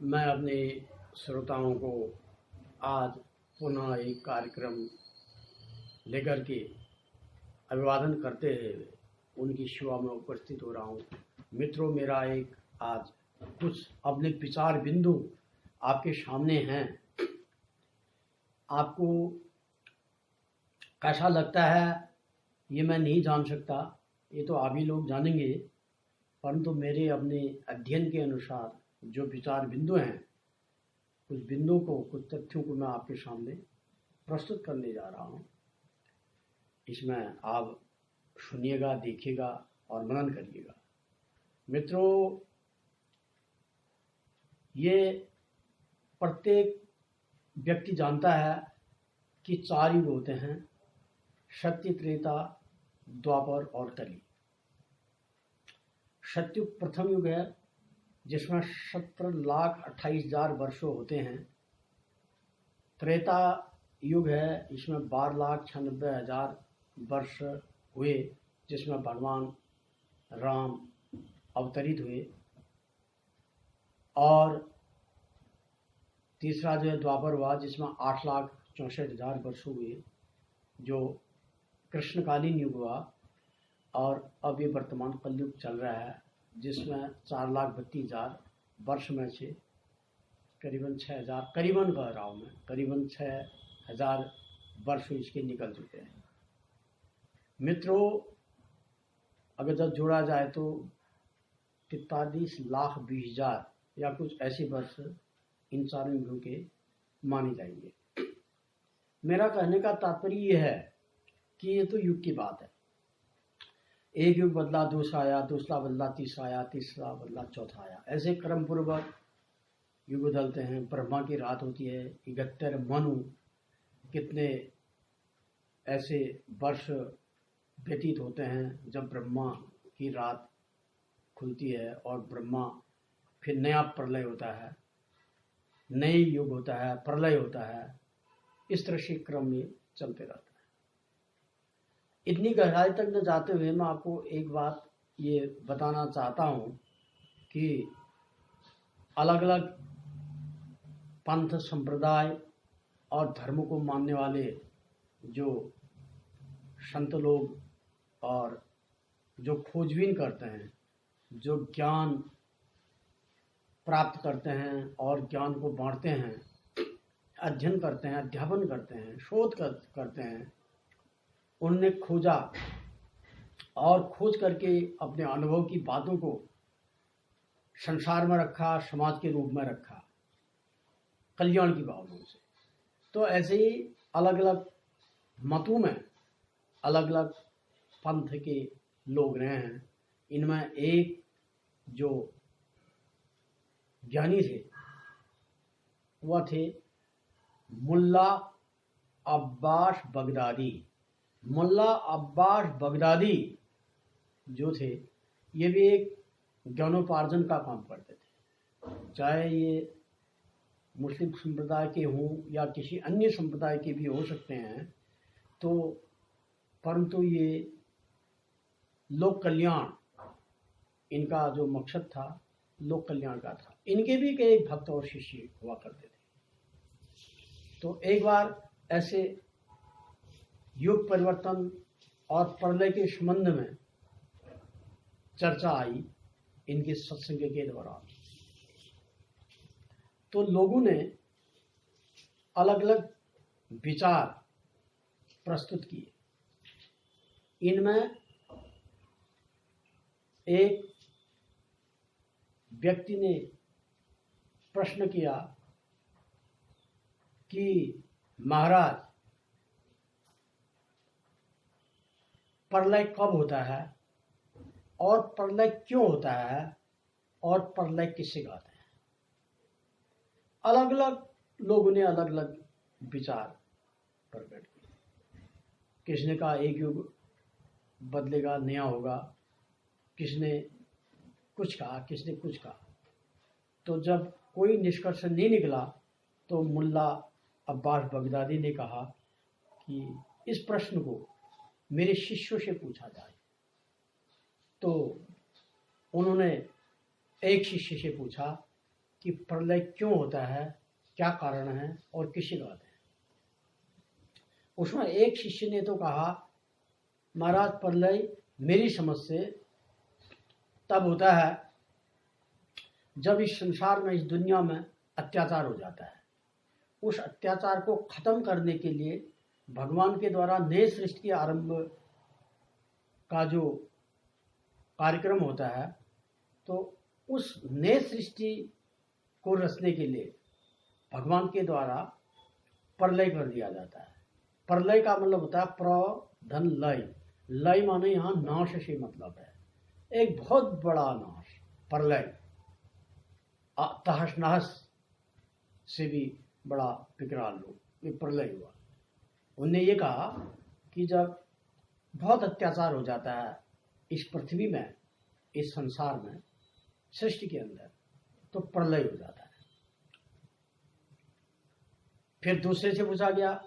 मैं अपने श्रोताओं को आज पुनः एक कार्यक्रम लेकर के अभिवादन करते हुए उनकी सेवा में उपस्थित हो रहा हूँ। मित्रों, मेरा एक आज कुछ अपने विचार बिंदु आपके सामने हैं। आपको कैसा लगता है ये मैं नहीं जान सकता, ये तो आप ही लोग जानेंगे, परंतु मेरे अपने अध्ययन के अनुसार जो विचार बिंदु हैं, कुछ बिंदुओं को, कुछ तथ्यों को मैं आपके सामने प्रस्तुत करने जा रहा हूँ। इसमें आप सुनिएगा, देखिएगा और मनन करिएगा। मित्रों, ये प्रत्येक व्यक्ति जानता है कि 4 युग होते हैं: सत्य, त्रेता, द्वापर और कली। सत्युग प्रथम युग है जिसमें 17,28,000 वर्षों होते हैं। त्रेता युग है, इसमें 12,96,000 वर्ष हुए, जिसमें भगवान राम अवतरित हुए। और तीसरा जो है द्वापर हुआ, जिसमें 8,64,000 वर्ष हुए, जो कृष्णकालीन युग हुआ। और अब ये वर्तमान कलयुग चल रहा है, जिसमें 4,32,000 वर्ष में से करीबन 6,000, करीबन कह रहा हूँ मैं, करीबन 6,000 वर्ष इसके निकल चुके हैं। मित्रों, अगर जब जोड़ा जाए तो 43,20,000 या कुछ ऐसे वर्ष इन 4 युगों के माने जाएंगे। मेरा कहने का तात्पर्य यह है कि ये तो युग की बात है। एक युग बदला, दूसरा आया, दूसरा बदला, तीसरा आया, तीसरा बदला, चौथा आया। ऐसे क्रम पूर्वक युग बदलते हैं। ब्रह्मा की रात होती है 71 मनु, कितने ऐसे वर्ष व्यतीत होते हैं जब ब्रह्मा की रात खुलती है और ब्रह्मा फिर नया प्रलय होता है, नई युग होता है, प्रलय होता है। इस तरह से क्रम में चलते रहता है। इतनी गहराई तक न जाते हुए मैं आपको एक बात ये बताना चाहता हूँ कि अलग अलग पंथ, संप्रदाय और धर्म को मानने वाले जो संत लोग और जो खोजबीन करते हैं, जो ज्ञान प्राप्त करते हैं और ज्ञान को बांटते हैं, अध्ययन करते हैं, अध्यापन करते हैं, शोध करते हैं, उनने खोजा और खोज करके अपने अनुभव की बातों को संसार में रखा, समाज के रूप में रखा, कल्याण की भावना से। तो ऐसे ही अलग अलग मतों में अलग अलग पंथ के लोग रहे हैं। इनमें एक जो ज्ञानी थे वह थे मुल्ला अब्बास बगदादी। मुल्ला अब्बास बगदादी जो थे, ये भी एक ज्ञानोपार्जन का काम करते थे। चाहे ये मुस्लिम संप्रदाय के हों या किसी अन्य संप्रदाय के भी हो सकते हैं, तो परंतु ये लोक कल्याण, इनका जो मकसद था लोक कल्याण का था। इनके भी कई भक्त और शिष्य हुआ करते थे। तो एक बार ऐसे युग परिवर्तन और प्रलय के संबंध में चर्चा आई इनके सत्संग के दौरान। तो लोगों ने अलग अलग विचार प्रस्तुत किए। इनमें एक व्यक्ति ने प्रश्न किया कि महाराज, प्रलय कब होता है और प्रलय क्यों होता है और प्रलय किससे कहते हैं? अलग अलग लोगों ने अलग अलग विचार प्रकट किए। किसने कहा एक युग बदलेगा, नया होगा, किसने कुछ कहा, किसने कुछ कहा। तो जब कोई निष्कर्ष नहीं निकला तो मुल्ला अब्बास बगदादी ने कहा कि इस प्रश्न को मेरे शिष्यों से पूछा जाए। तो उन्होंने एक शिष्य से पूछा कि प्रलय क्यों होता है, क्या कारण है और किससे कहते हैं। उसमें एक शिष्य ने तो कहा, महाराज प्रलय मेरी समझ से तब होता है जब इस संसार में, इस दुनिया में अत्याचार हो जाता है। उस अत्याचार को खत्म करने के लिए भगवान के द्वारा नए सृष्टि के आरंभ का जो कार्यक्रम होता है, तो उस नए सृष्टि को रचने के लिए भगवान के द्वारा प्रलय कर दिया जाता है। प्रलय का मतलब होता है प्र धन लय। लय माने यहाँ नाश से मतलब है, एक बहुत बड़ा नाश। प्रलय तहस नहस से भी बड़ा विकराल रूप, ये प्रलय हुआ। उनने ये कहा कि जब बहुत अत्याचार हो जाता है इस पृथ्वी में, इस संसार में, सृष्टि के अंदर, तो प्रलय हो जाता है। फिर दूसरे से पूछा गया,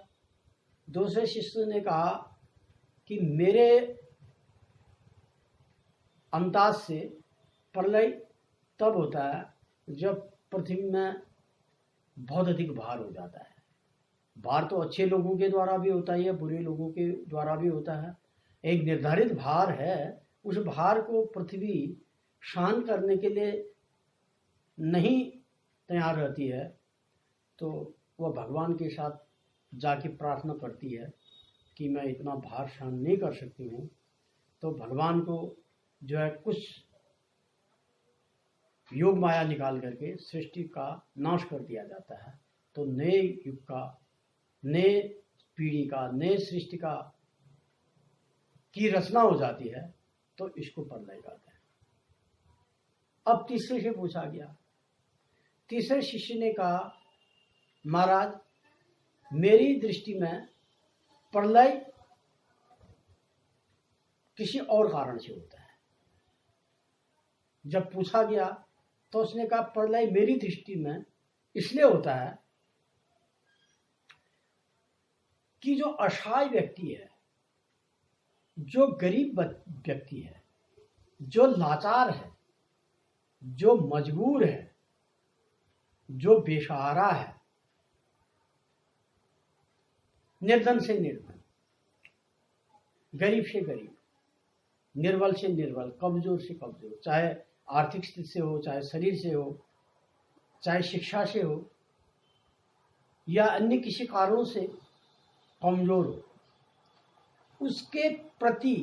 दूसरे शिष्य ने कहा कि मेरे अंदाज से प्रलय तब होता है जब पृथ्वी में बहुत अधिक भार हो जाता है। भार तो अच्छे लोगों के द्वारा भी होता है, बुरे लोगों के द्वारा भी होता है। एक निर्धारित भार है, उस भार को पृथ्वी शांत करने के लिए नहीं तैयार रहती है, तो वह भगवान के साथ जाके प्रार्थना करती है कि मैं इतना भार सहन नहीं कर सकती हूँ। तो भगवान को जो है कुछ योग माया निकाल करके सृष्टि का नाश कर दिया जाता है। तो नए युग का, नए पीढ़ी का, नए सृष्टि का की रचना हो जाती है, तो इसको प्रलय कहते हैं। अब तीसरे से पूछा गया, तीसरे शिष्य ने कहा, महाराज मेरी दृष्टि में प्रलय किसी और कारण से होता है। जब पूछा गया तो उसने कहा, प्रलय मेरी दृष्टि में इसलिए होता है कि जो असहाय व्यक्ति है, जो गरीब व्यक्ति है, जो लाचार है, जो मजबूर है, जो बेसहारा है, निर्धन से निर्धन, गरीब से गरीब, निर्बल से निर्बल, कमजोर से कमजोर, चाहे आर्थिक स्थिति से हो, चाहे शरीर से हो, चाहे शिक्षा से हो, या अन्य किसी कारणों से कमजोर हो, उसके प्रति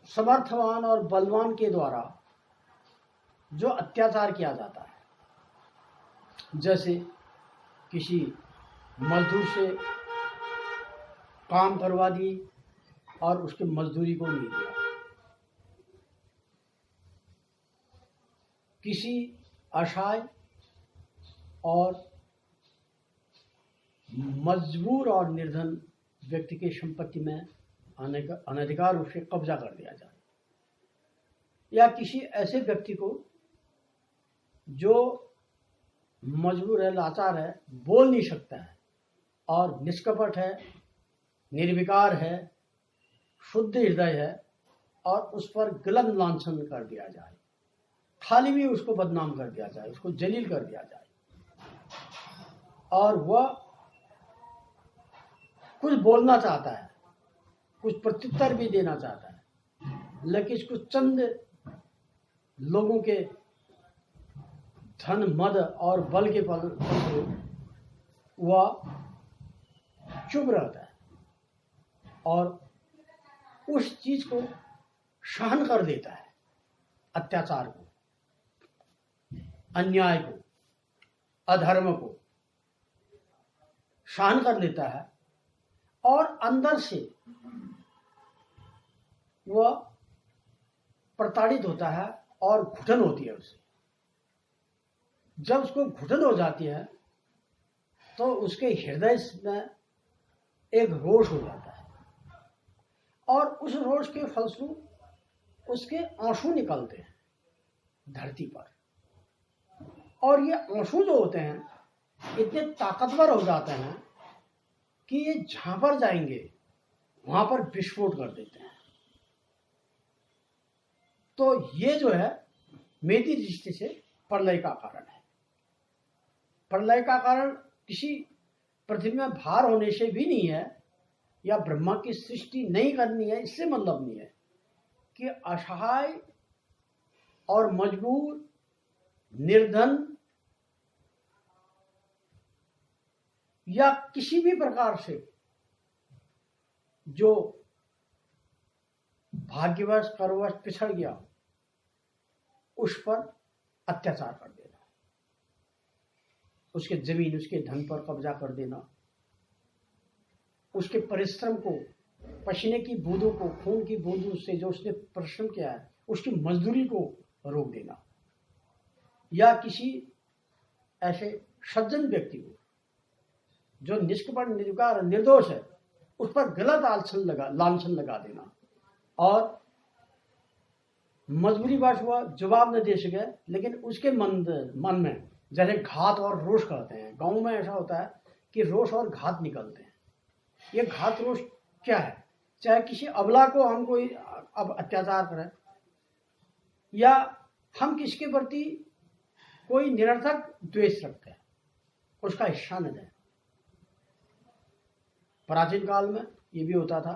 समर्थवान और बलवान के द्वारा जो अत्याचार किया जाता है, जैसे किसी मजदूर से काम करवा दी और उसके मजदूरी को नहीं दिया, किसी असहाय और मजबूर और निर्धन व्यक्ति की संपत्ति में अनधिकार रूप से कब्जा कर दिया जाए, या किसी ऐसे व्यक्ति को जो मजबूर है, लाचार है, बोल नहीं सकता है और निष्कपट है, निर्विकार है, शुद्ध हृदय है, और उस पर गलत लांछन कर दिया जाए, खाली भी उसको बदनाम कर दिया जाए, उसको जलील कर दिया जाए, और वह कुछ बोलना चाहता है, कुछ प्रत्युत्तर भी देना चाहता है, लेकिन कुछ चंद लोगों के धन, मद और बल के बल से वह चुप रहता है और उस चीज को सहन कर देता है, अत्याचार को, अन्याय को, अधर्म को सहन कर लेता है, और अंदर से वह प्रताड़ित होता है और घुटन होती है उसे। जब उसको घुटन हो जाती है तो उसके हृदय में एक रोष हो जाता है, और उस रोष के फलस्वरूप उसके आंसू निकलते हैं धरती पर, और ये आंसू जो होते हैं इतने ताकतवर हो जाते हैं कि ये जहां पर जाएंगे वहां पर विस्फोट कर देते हैं। तो ये जो है मेरी दृष्टि से प्रलय का कारण है। प्रलय का कारण किसी पृथ्वी में भार होने से भी नहीं है, या ब्रह्मा की सृष्टि नहीं करनी है, इससे मतलब नहीं है कि असहाय और मजबूर, निर्धन या किसी भी प्रकार से जो भाग्यवश कर्मवश पिछड़ गया उस पर अत्याचार कर देना, उसके जमीन, उसके धन पर कब्जा कर देना, उसके परिश्रम को, पसीने की बूंदों को, खून की बूंदों से जो उसने परिश्रम किया है उसकी मजदूरी को रोक देना, या किसी ऐसे सज्जन व्यक्ति को जो निष्कपट, निर्विकार, निर्दोष है उस पर गलत लांछन लगा देना, और मजबूरीवश हुआ जवाब न दे सके, लेकिन उसके मन में जैसे घात और रोष कहते हैं, गांव में ऐसा होता है कि रोष और घात निकलते हैं। ये घात रोष क्या है? चाहे किसी अबला को हम कोई अब अत्याचार करें, या हम किसके प्रति कोई निरर्थक द्वेष रखते हैं, उसका हिस्सा न दें। प्राचीन काल में ये भी होता था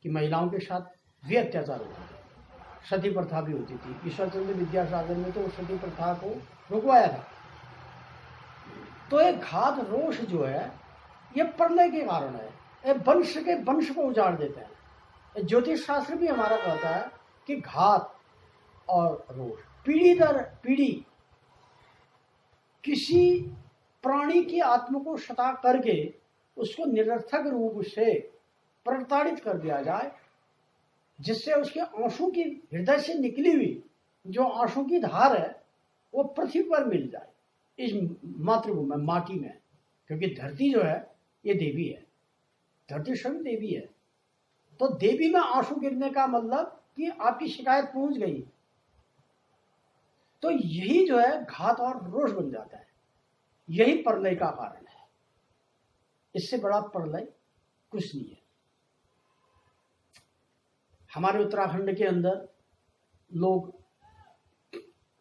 कि महिलाओं के साथ भी अत्याचार होता था, सती प्रथा भी होती थी। ईश्वरचंद्र विद्यासागर ने तो सती प्रथा को रुकवाया था। तो एक घात रोष जो है ये प्रलय के कारण है, ये वंश को उजाड़ देते हैं। ज्योतिष शास्त्र भी हमारा कहता है कि घात और रोष पीढ़ी दर पीढ़ी किसी प्राणी की आत्मा को सता करके उसको निरर्थक रूप से प्रताड़ित कर दिया जाए, जिससे उसके आंसू की, हृदय से निकली हुई जो आंसू की धार है वो पृथ्वी पर मिल जाए, इस मातृभूमि में, माटी में। क्योंकि धरती जो है ये देवी है, धरती स्वयं देवी है। तो देवी में आंसू गिरने का मतलब कि आपकी शिकायत पहुंच गई, तो यही जो है घात और रोष बन जाता है। यही प्रलय का कारण है। इससे बड़ा प्रलय कुछ नहीं है। हमारे उत्तराखंड के अंदर लोग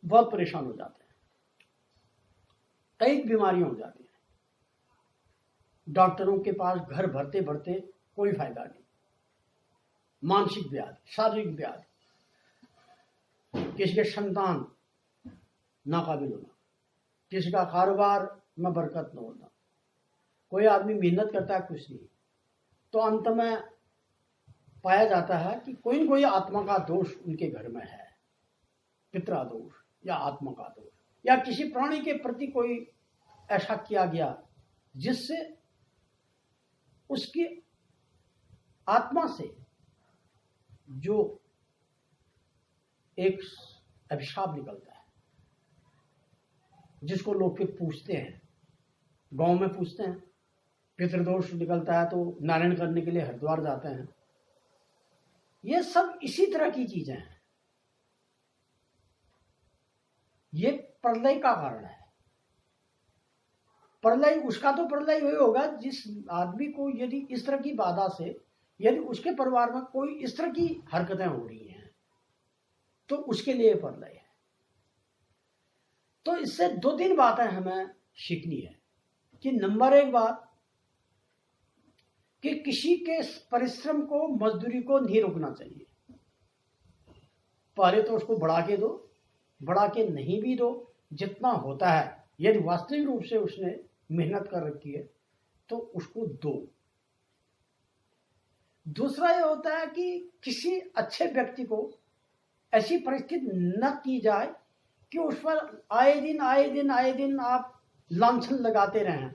बहुत परेशान हो जाते हैं, कई बीमारियां हो जाती हैं, डॉक्टरों के पास घर भरते भरते कोई फायदा नहीं। मानसिक व्याधि, शारीरिक व्याधि, किसी के संतान नाकाबिल होना, किसी का कारोबार में बरकत न होना, कोई आदमी मेहनत करता है कुछ नहीं, तो अंत में पाया जाता है कि कोई न कोई आत्मा का दोष उनके घर में है, पितरा दोष या आत्मा का दोष, या किसी प्राणी के प्रति कोई ऐसा किया गया जिससे उसकी आत्मा से जो एक अभिशाप निकलता है, जिसको लोग फिर पूछते हैं, गांव में पूछते हैं, पितृदोष निकलता है तो नारायण करने के लिए हरिद्वार जाते हैं। ये सब इसी तरह की चीजें हैं। ये प्रलय का कारण है। प्रलय उसका तो प्रलय वही होगा जिस आदमी को यदि इस तरह की बाधा से, यदि उसके परिवार में कोई इस तरह की हरकतें हो रही हैं, तो उसके लिए प्रलय है। तो इससे दो तीन बातें हमें सीखनी है कि नंबर एक बात कि किसी के परिश्रम को, मजदूरी को नहीं रोकना चाहिए। पहले तो उसको बढ़ा के दो, बढ़ा के नहीं भी दो, जितना होता है यदि वास्तविक रूप से उसने मेहनत कर रखी है तो उसको दो। दूसरा ये होता है कि किसी अच्छे व्यक्ति को ऐसी परिस्थिति न की जाए कि उस पर आए दिन आप लांछन लगाते रहें।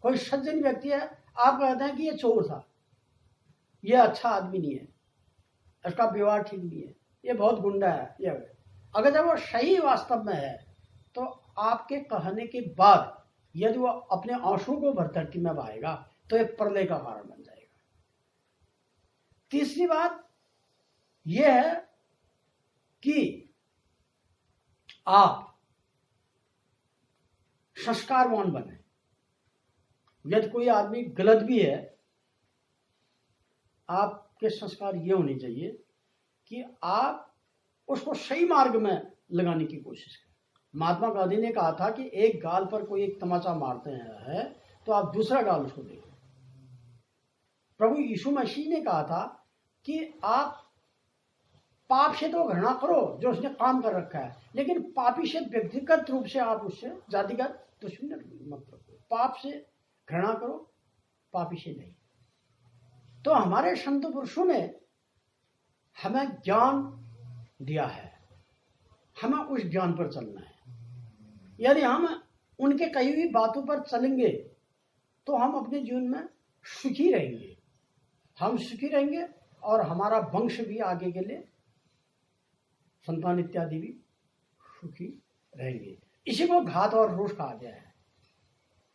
कोई सज्जन व्यक्ति है, आप कहते हैं कि ये चोर था, ये अच्छा आदमी नहीं है, इसका व्यवहार ठीक नहीं है, ये बहुत गुंडा है, ये अगर जब वो सही वास्तव में है तो आपके कहने के बाद यदि वो अपने आंसू को भरतरती में बहाएगा तो ये प्रलय का कारण बन जाएगा। तीसरी बात यह है कि आप संस्कारवान बने। यदि कोई आदमी गलत भी है, आपके संस्कार ये होने चाहिए कि आप उसको सही मार्ग में लगाने की कोशिश करें। महात्मा गांधी ने कहा था कि एक गाल पर कोई एक तमाचा मारते हैं तो आप दूसरा गाल उसको दें। प्रभु यीशु मसीह ने कहा था कि आप पाप से तो घृणा करो जो उसने काम कर रखा है, लेकिन पापी से व्यक्तिगत रूप से आप उससे जातिगत दुश्मनी मत रखो। पाप से घृणा करो, पापी से नहीं। तो हमारे संत पुरुषों ने हमें ज्ञान दिया है, हमें उस ज्ञान पर चलना है। यदि हम उनके कही हुई बातों पर चलेंगे तो हम अपने जीवन में सुखी रहेंगे, हम सुखी रहेंगे और हमारा वंश भी आगे के लिए, संतान इत्यादि भी सुखी रहेंगे। इसी को घात और रोष कहा गया है,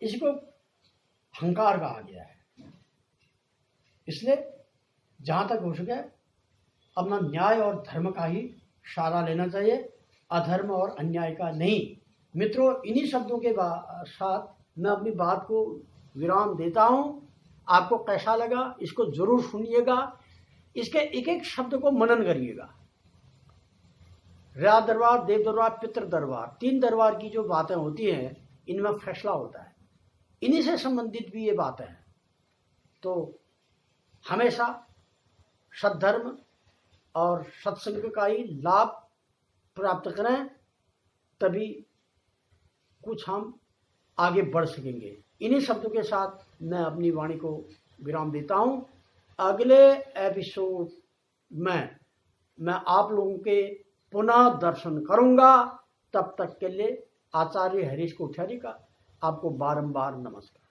इसी को अहंकार कहा गया है। इसलिए जहां तक हो सके अपना न्याय और धर्म का ही सहारा लेना चाहिए, अधर्म और अन्याय का नहीं। मित्रों, इन्हीं शब्दों के साथ मैं अपनी बात को विराम देता हूं। आपको कैसा लगा इसको जरूर सुनिएगा, इसके एक एक शब्द को मनन करिएगा। राज दरबार, देव दरबार, पितृ दरबार, 3 दरबार की जो बातें होती हैं इनमें फैसला होता है, इन्हीं से संबंधित भी ये बातें हैं। तो हमेशा सद्धर्म और सत्संग का ही लाभ प्राप्त करें, तभी कुछ हम आगे बढ़ सकेंगे। इन्हीं शब्दों के साथ मैं अपनी वाणी को विराम देता हूं। अगले एपिसोड में मैं आप लोगों के पुनः दर्शन करूंगा। तब तक के लिए आचार्य हरीश कोठारी का आपको बारंबार नमस्कार।